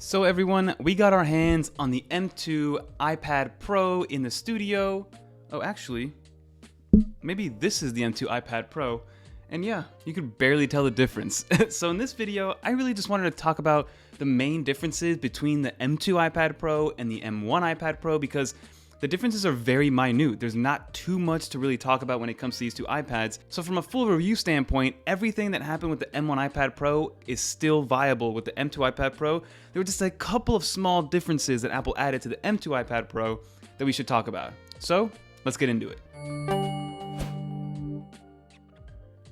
So everyone, we got our hands on the M2 iPad Pro in the studio. Oh, actually, maybe this is the M2 iPad Pro. And yeah, you could barely tell the difference. So in this video, I really just wanted to talk about the main differences between the M2 iPad Pro and the M1 iPad Pro because the differences are very minute. There's not too much to really talk about when it comes to these two iPads. So from a full review standpoint, everything that happened with the M1 iPad Pro is still viable with the M2 iPad Pro. There were just a couple of small differences that Apple added to the M2 iPad Pro that we should talk about. So let's get into it.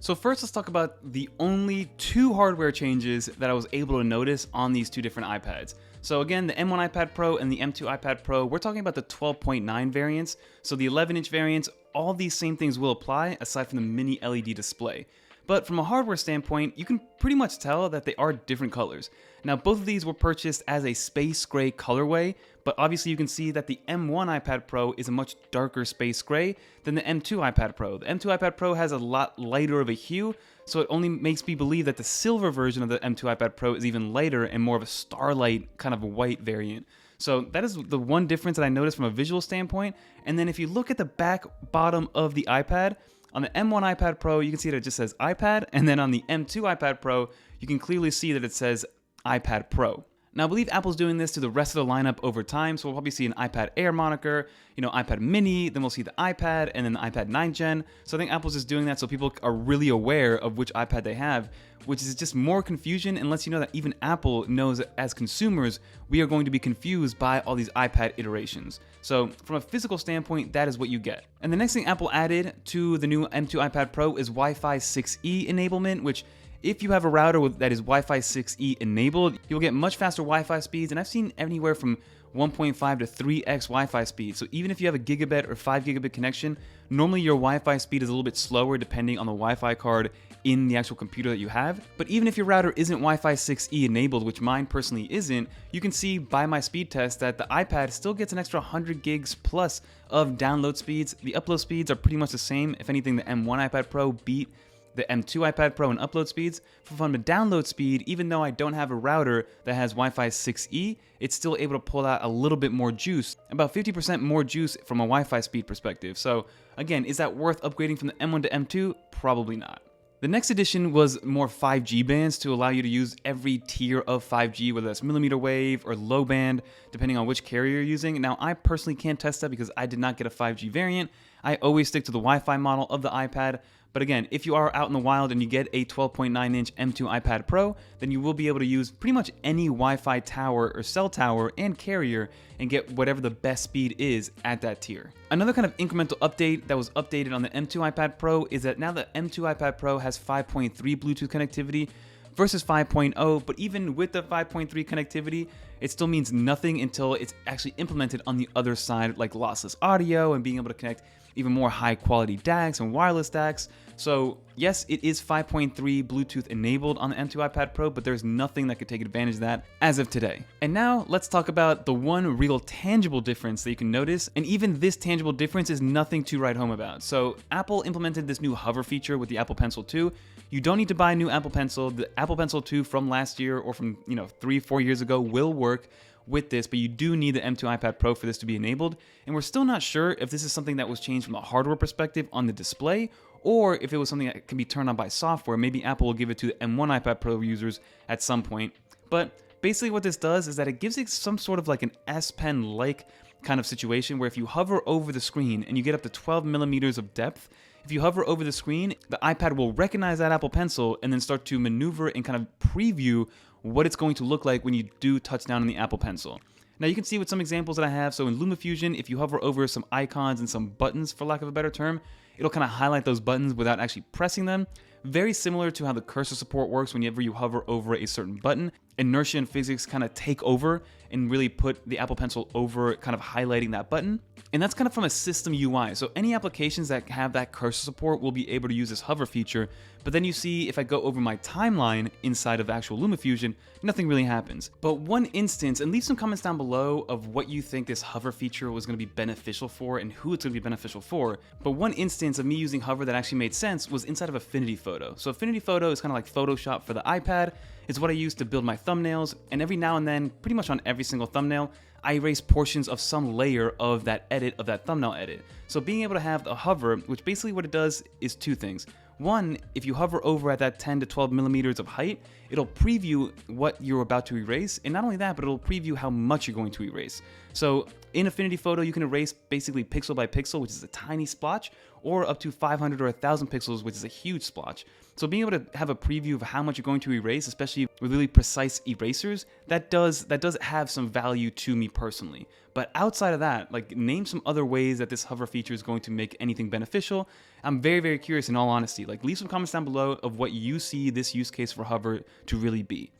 So first, let's talk about the only two hardware changes that I was able to notice on these two different iPads. So again, the M1 iPad Pro and the M2 iPad Pro, we're talking about the 12.9 variants. So the 11-inch variants, all these same things will apply aside from the mini LED display. But from a hardware standpoint, you can pretty much tell that they are different colors. Now, both of these were purchased as a space gray colorway, but obviously you can see that the M1 iPad Pro is a much darker space gray than the M2 iPad Pro. The M2 iPad Pro has a lot lighter of a hue, so it only makes me believe that the silver version of the M2 iPad Pro is even lighter and more of a starlight kind of white variant. So that is the one difference that I noticed from a visual standpoint. And then if you look at the back bottom of the iPad, on the M1 iPad Pro, you can see that it just says iPad, and then on the M2 iPad Pro, you can clearly see that it says iPad Pro. Now, I believe Apple's doing this to the rest of the lineup over time, so we'll probably see an iPad Air moniker, iPad mini, then we'll see the iPad, and then the iPad 9th Gen. So I think Apple's just doing that so people are really aware of which iPad they have, which is just more confusion and lets you know that even Apple knows that as consumers, we are going to be confused by all these iPad iterations. So from a physical standpoint, that is what you get. And the next thing Apple added to the new M2 iPad Pro is Wi-Fi 6E enablement, which if you have a router that is Wi-Fi 6E enabled, you'll get much faster Wi-Fi speeds, and I've seen anywhere from 1.5 to 3x Wi-Fi speed. So even if you have a gigabit or 5 gigabit connection, normally your Wi-Fi speed is a little bit slower depending on the Wi-Fi card in the actual computer that you have. But even if your router isn't Wi-Fi 6E enabled, which mine personally isn't, you can see by my speed test that the iPad still gets an extra 100 gigs plus of download speeds. The upload speeds are pretty much the same. If anything, the M1 iPad Pro beat the M2 iPad Pro in upload speeds. From the download speed, even though I don't have a router that has Wi-Fi 6E, it's still able to pull out a little bit more juice, about 50% more juice from a Wi-Fi speed perspective. So again, is that worth upgrading from the M1 to M2? Probably not. The next addition was more 5G bands to allow you to use every tier of 5G, whether that's millimeter wave or low band, depending on which carrier you're using. Now, I personally can't test that because I did not get a 5G variant. I always stick to the Wi-Fi model of the iPad. But again, if you are out in the wild and you get a 12.9-inch M2 iPad Pro, then you will be able to use pretty much any Wi-Fi tower or cell tower and carrier and get whatever the best speed is at that tier. Another kind of incremental update that was updated on the M2 iPad Pro is that now the M2 iPad Pro has 5.3 Bluetooth connectivity versus 5.0, but even with the 5.3 connectivity, it still means nothing until it's actually implemented on the other side, like lossless audio and being able to connect even more high quality DACs and wireless DACs. So yes, it is 5.3 Bluetooth enabled on the M2 iPad Pro, but there's nothing that could take advantage of that as of today. And now let's talk about the one real tangible difference that you can notice. And even this tangible difference is nothing to write home about. So Apple implemented this new hover feature with the Apple Pencil 2. You don't need to buy a new Apple Pencil. The Apple Pencil 2 from last year or from 3-4 years ago will work with this, but you do need the M2 iPad Pro for this to be enabled. And we're still not sure if this is something that was changed from a hardware perspective on the display, or if it was something that can be turned on by software. Maybe Apple will give it to the M1 iPad Pro users at some point. But basically what this does is that it gives it some sort of like an S Pen-like kind of situation where if you hover over the screen and you get up to 12 millimeters of depth, if you hover over the screen, the iPad will recognize that Apple Pencil and then start to maneuver and kind of preview what it's going to look like when you do touch down on the Apple Pencil. Now you can see with some examples that I have, so in LumaFusion, if you hover over some icons and some buttons, for lack of a better term, it'll kind of highlight those buttons without actually pressing them. Very similar to how the cursor support works whenever you hover over a certain button. Inertia and physics kind of take over and really put the Apple Pencil over kind of highlighting that button. And that's kind of from a system UI. So any applications that have that cursor support will be able to use this hover feature. But then you see if I go over my timeline inside of actual LumaFusion, nothing really happens. But one instance, and leave some comments down below of what you think this hover feature was going to be beneficial for and who it's going to be beneficial for. But one instance of me using hover that actually made sense was inside of Affinity Photo. So Affinity Photo is kind of like Photoshop for the iPad. It's what I use to build my thumbnails, and every now and then, pretty much on every single thumbnail, I erase portions of some layer of that edit, of that thumbnail edit. So being able to have the hover, which basically what it does is two things. One, if you hover over at that 10 to 12 millimeters of height, it'll preview what you're about to erase, and not only that, but it'll preview how much you're going to erase. So in Affinity Photo, you can erase basically pixel by pixel, which is a tiny splotch, or up to 500 or 1,000 pixels, which is a huge splotch. So being able to have a preview of how much you're going to erase, especially with really precise erasers, that does have some value to me personally. But outside of that, like, name some other ways that this hover feature is going to make anything beneficial. I'm very, very curious in all honesty. Like, leave some comments down below of what you see this use case for hover to really be.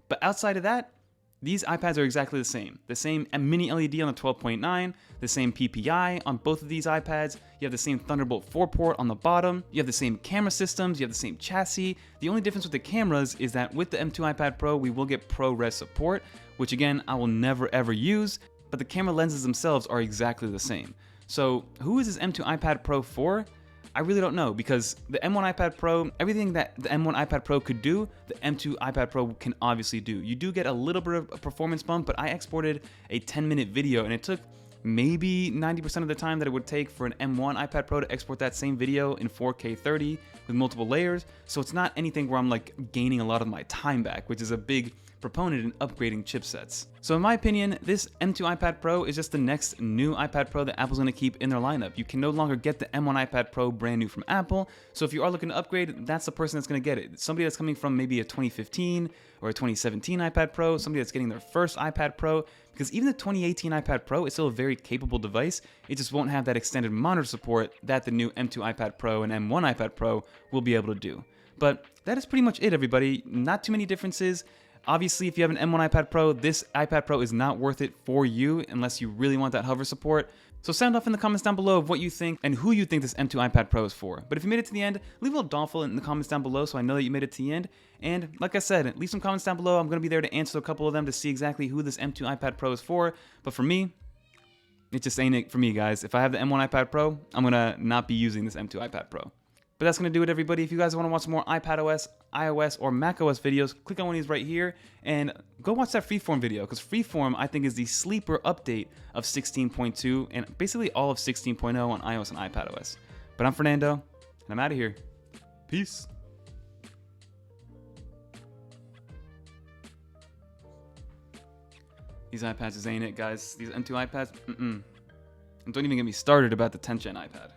But outside of that, these iPads are exactly the same. The same mini LED on the 12.9, the same PPI on both of these iPads, you have the same Thunderbolt 4 port on the bottom, you have the same camera systems, you have the same chassis. The only difference with the cameras is that with the M2 iPad Pro, we will get ProRes support, which again, I will never ever use, but the camera lenses themselves are exactly the same. So who is this M2 iPad Pro for? I really don't know, because the M1 iPad Pro, everything that the M1 iPad Pro could do, the M2 iPad Pro can obviously do. You do get a little bit of a performance bump, but I exported a 10-minute video and it took maybe 90% of the time that it would take for an M1 iPad Pro to export that same video in 4K 30 with multiple layers. So it's not anything where I'm like gaining a lot of my time back, which is a big proponent in upgrading chipsets. So in my opinion, this M2 iPad Pro is just the next new iPad Pro that Apple's going to keep in their lineup. You can no longer get the M1 iPad Pro brand new from Apple, so if you are looking to upgrade, that's the person that's going to get it. Somebody that's coming from maybe a 2015 or a 2017 iPad Pro, somebody that's getting their first iPad Pro, because even the 2018 iPad Pro is still a very capable device, it just won't have that extended monitor support that the new M2 iPad Pro and M1 iPad Pro will be able to do. But that is pretty much it, everybody. Not too many differences. Obviously, if you have an M1 iPad Pro, this iPad Pro is not worth it for you unless you really want that hover support. So sound off in the comments down below of what you think and who you think this M2 iPad Pro is for. But if you made it to the end, leave a little thoughtful in the comments down below so I know that you made it to the end. And like I said, leave some comments down below. I'm going to be there to answer a couple of them to see exactly who this M2 iPad Pro is for. But for me, it just ain't it for me, guys. If I have the M1 iPad Pro, I'm going to not be using this M2 iPad Pro. But that's going to do it, everybody. If you guys want to watch some more iPadOS, iOS, or macOS videos, click on one of these right here and go watch that Freeform video, because Freeform, I think, is the sleeper update of 16.2 and basically all of 16.0 on iOS and iPadOS. But I'm Fernando, and I'm out of here. Peace. These iPads just ain't it, guys. These M2 iPads, And don't even get me started about the 10th gen iPad.